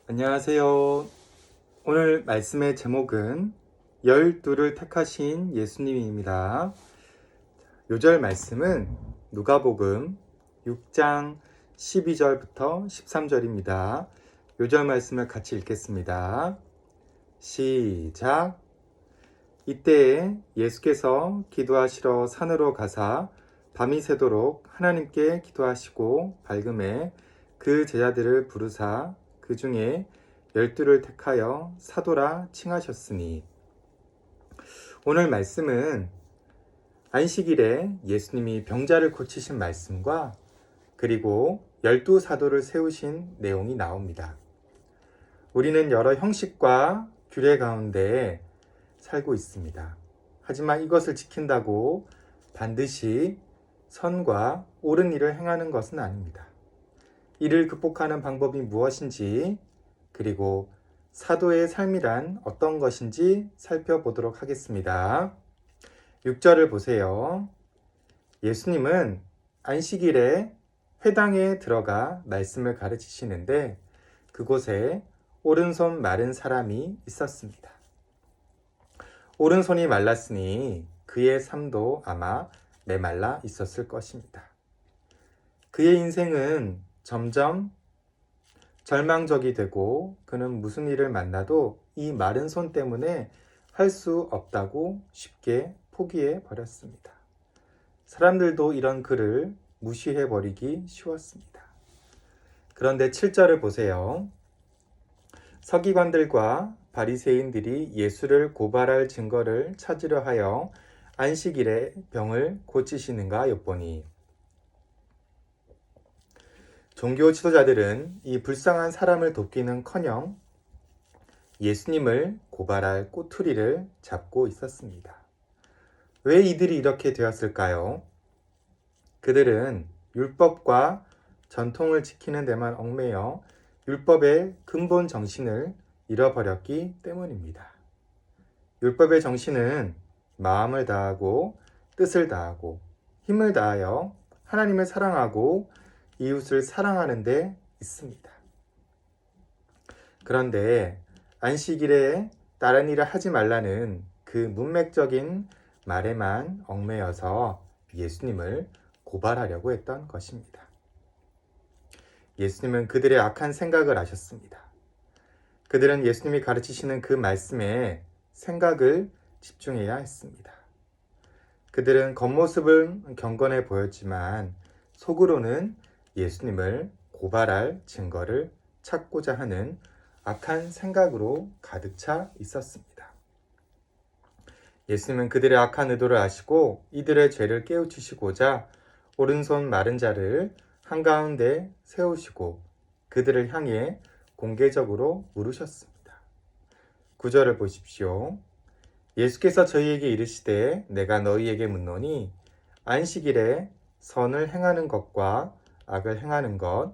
안녕하세요. 오늘 말씀의 제목은 12를 택하신 예수님입니다. 요절 말씀은 누가복음 6장 12절부터 13절입니다. 요절 말씀을 같이 읽겠습니다. 시작. 이때에 예수께서 기도하시러 산으로 가사 밤이 새도록 하나님께 기도하시고 밝음에 그 제자들을 부르사 그 중에 12를 택하여 사도라 칭하셨으니. 오늘 말씀은 안식일에 예수님이 병자를 고치신 말씀과 그리고 12사도를 세우신 내용이 나옵니다. 우리는 여러 형식과 규례 가운데 살고 있습니다. 하지만 이것을 지킨다고 반드시 선과 옳은 일을 행하는 것은 아닙니다. 이를 극복하는 방법이 무엇인지, 그리고 사도의 삶이란 어떤 것인지 살펴보도록 하겠습니다. 6절을 보세요. 예수님은 안식일에 회당에 들어가 말씀을 가르치시는데 그곳에 오른손 마른 사람이 있었습니다. 오른손이 말랐으니 그의 삶도 아마 메말라 있었을 것입니다. 그의 인생은 점점 절망적이 되고 그는 무슨 일을 만나도 이 마른 손 때문에 할 수 없다고 쉽게 포기해 버렸습니다. 사람들도 이런 그를 무시해 버리기 쉬웠습니다. 그런데 7절을 보세요. 서기관들과 바리새인들이 예수를 고발할 증거를 찾으려 하여 안식일에 병을 고치시는가 엿보니, 종교 지도자들은 이 불쌍한 사람을 돕기는커녕 예수님을 고발할 꼬투리를 잡고 있었습니다. 왜 이들이 이렇게 되었을까요? 그들은 율법과 전통을 지키는 데만 얽매여 율법의 근본 정신을 잃어버렸기 때문입니다. 율법의 정신은 마음을 다하고 뜻을 다하고 힘을 다하여 하나님을 사랑하고 이웃을 사랑하는 데 있습니다. 그런데 안식일에 다른 일을 하지 말라는 그 문맥적인 말에만 얽매여서 예수님을 고발하려고 했던 것입니다. 예수님은 그들의 악한 생각을 아셨습니다. 그들은 예수님이 가르치시는 그 말씀에 생각을 집중해야 했습니다. 그들은 겉모습은 경건해 보였지만 속으로는 예수님을 고발할 증거를 찾고자 하는 악한 생각으로 가득 차 있었습니다. 예수님은 그들의 악한 의도를 아시고 이들의 죄를 깨우치시고자 오른손 마른 자를 한가운데 세우시고 그들을 향해 공개적으로 물으셨습니다. 9절을 보십시오. 예수께서 저희에게 이르시되 내가 너희에게 묻노니 안식일에 선을 행하는 것과 악을 행하는 것,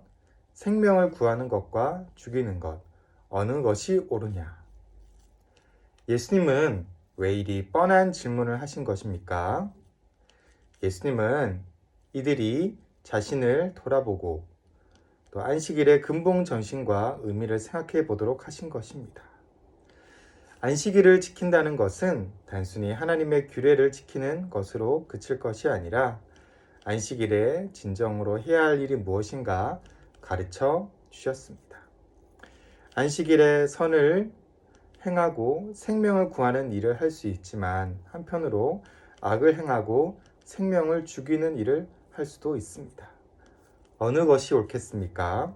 생명을 구하는 것과 죽이는 것, 어느 것이 옳으냐? 예수님은 왜 이리 뻔한 질문을 하신 것입니까? 예수님은 이들이 자신을 돌아보고 또 안식일의 근본 정신과 의미를 생각해 보도록 하신 것입니다. 안식일을 지킨다는 것은 단순히 하나님의 규례를 지키는 것으로 그칠 것이 아니라 안식일에 진정으로 해야 할 일이 무엇인가 가르쳐 주셨습니다. 안식일에 선을 행하고 생명을 구하는 일을 할 수 있지만 한편으로 악을 행하고 생명을 죽이는 일을 할 수도 있습니다. 어느 것이 옳겠습니까?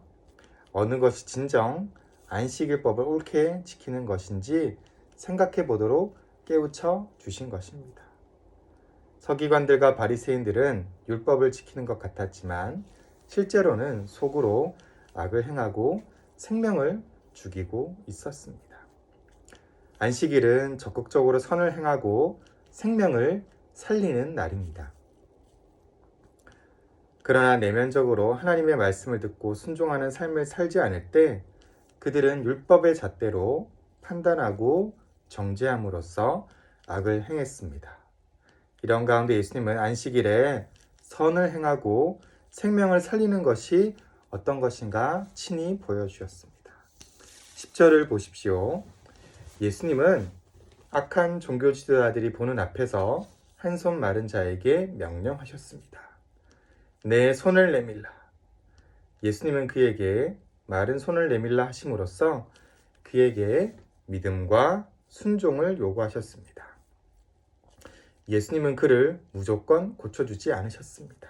어느 것이 진정 안식일법을 옳게 지키는 것인지 생각해 보도록 깨우쳐 주신 것입니다. 서기관들과 바리새인들은 율법을 지키는 것 같았지만 실제로는 속으로 악을 행하고 생명을 죽이고 있었습니다. 안식일은 적극적으로 선을 행하고 생명을 살리는 날입니다. 그러나 내면적으로 하나님의 말씀을 듣고 순종하는 삶을 살지 않을 때 그들은 율법의 잣대로 판단하고 정죄함으로써 악을 행했습니다. 이런 가운데 예수님은 안식일에 선을 행하고 생명을 살리는 것이 어떤 것인가 친히 보여주셨습니다. 10절을 보십시오. 예수님은 악한 종교 지도자들이 보는 앞에서 한 손 마른 자에게 명령하셨습니다. 내 손을 내밀라. 예수님은 그에게 마른 손을 내밀라 하심으로써 그에게 믿음과 순종을 요구하셨습니다. 예수님은 그를 무조건 고쳐주지 않으셨습니다.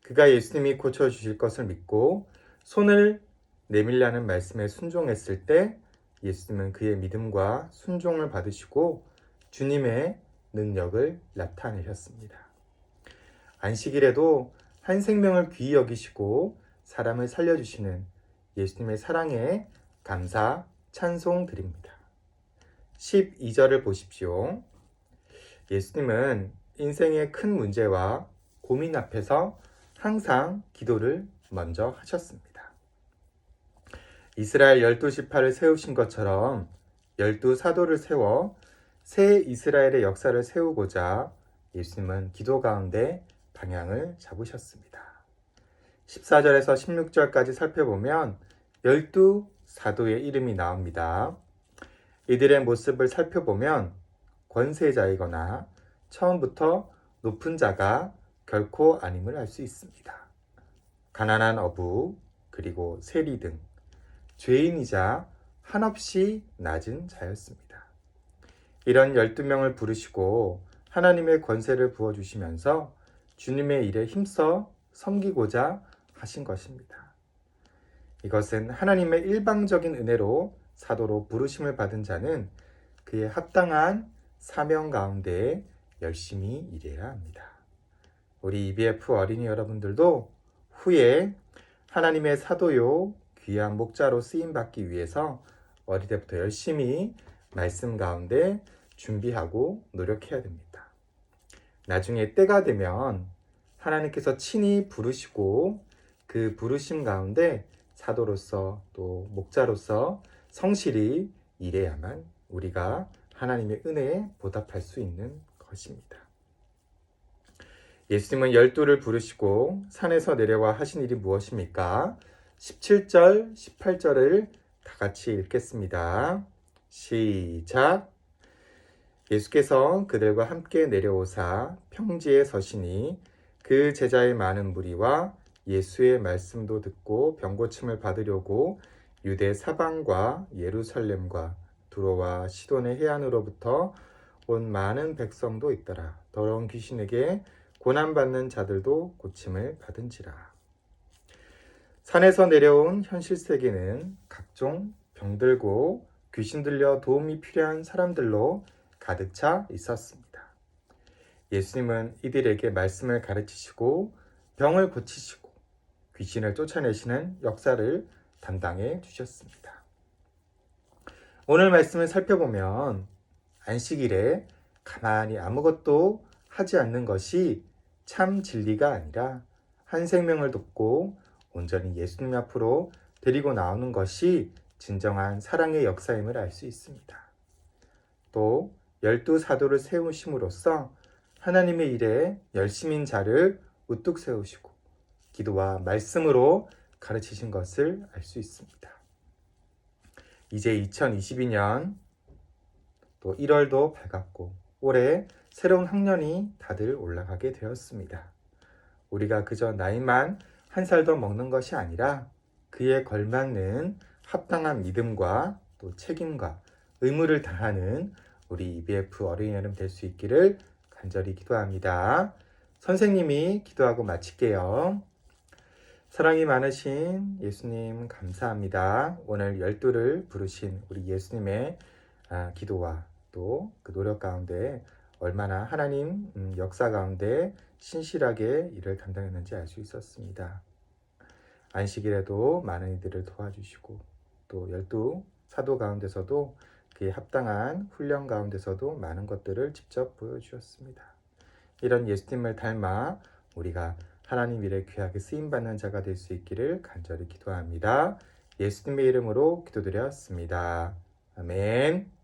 그가 예수님이 고쳐주실 것을 믿고 손을 내밀라는 말씀에 순종했을 때 예수님은 그의 믿음과 순종을 받으시고 주님의 능력을 나타내셨습니다. 안식일에도 한 생명을 귀히 여기시고 사람을 살려주시는 예수님의 사랑에 감사, 찬송 드립니다. 12절을 보십시오. 예수님은 인생의 큰 문제와 고민 앞에서 항상 기도를 먼저 하셨습니다. 이스라엘 12지파를 세우신 것처럼 12사도를 세워 새 이스라엘의 역사를 세우고자 예수님은 기도 가운데 방향을 잡으셨습니다. 14절에서 16절까지 살펴보면 12사도의 이름이 나옵니다. 이들의 모습을 살펴보면 권세자이거나 처음부터 높은 자가 결코 아님을 알 수 있습니다. 가난한 어부, 그리고 세리 등 죄인이자 한없이 낮은 자였습니다. 이런 12명을 부르시고 하나님의 권세를 부어주시면서 주님의 일에 힘써 섬기고자 하신 것입니다. 이것은 하나님의 일방적인 은혜로 사도로 부르심을 받은 자는 그에 합당한 사명 가운데 열심히 일해야 합니다. 우리 EBF 어린이 여러분들도 후에 하나님의 사도요 귀한 목자로 쓰임받기 위해서 어릴 때부터 열심히 말씀 가운데 준비하고 노력해야 됩니다. 나중에 때가 되면 하나님께서 친히 부르시고 그 부르심 가운데 사도로서 또 목자로서 성실히 일해야만 우리가 하나님의 은혜에 보답할 수 있는 것입니다. 예수님은 12를 부르시고 산에서 내려와 하신 일이 무엇입니까? 17절, 18절을 다 같이 읽겠습니다. 시작. 예수께서 그들과 함께 내려오사 평지에 서시니 그 제자의 많은 무리와 예수의 말씀도 듣고 병고침을 받으려고 유대 사방과 예루살렘과 두로와 시돈의 해안으로부터 온 많은 백성도 있더라. 더러운 귀신에게 고난받는 자들도 고침을 받은지라. 산에서 내려온 현실 세계는 각종 병들고 귀신 들려 도움이 필요한 사람들로 가득 차 있었습니다. 예수님은 이들에게 말씀을 가르치시고 병을 고치시고 귀신을 쫓아내시는 역사를 담당해 주셨습니다. 오늘 말씀을 살펴보면 안식일에 가만히 아무것도 하지 않는 것이 참 진리가 아니라 한 생명을 돕고 온전히 예수님 앞으로 데리고 나오는 것이 진정한 사랑의 역사임을 알 수 있습니다. 또 12사도를 세우심으로써 하나님의 일에 열심인 자를 우뚝 세우시고 기도와 말씀으로 가르치신 것을 알 수 있습니다. 이제 2022년 또 1월도 밝았고 올해 새로운 학년이 다들 올라가게 되었습니다. 우리가 그저 나이만 한 살 더 먹는 것이 아니라 그에 걸맞는 합당한 믿음과 또 책임과 의무를 다하는 우리 EBF 어린이 여름 될 수 있기를 간절히 기도합니다. 선생님이 기도하고 마칠게요. 사랑이 많으신 예수님 감사합니다. 오늘 12를 부르신 우리 예수님의 기도와 또 그 노력 가운데 얼마나 하나님 역사 가운데 신실하게 일을 감당했는지 알 수 있었습니다. 안식일에도 많은 이들을 도와주시고 또 12사도 가운데서도 그에 합당한 훈련 가운데서도 많은 것들을 직접 보여주셨습니다. 이런 예수님을 닮아 우리가 하나님 일에 귀하게 쓰임받는 자가 될 수 있기를 간절히 기도합니다. 예수님의 이름으로 기도드렸습니다. 아멘.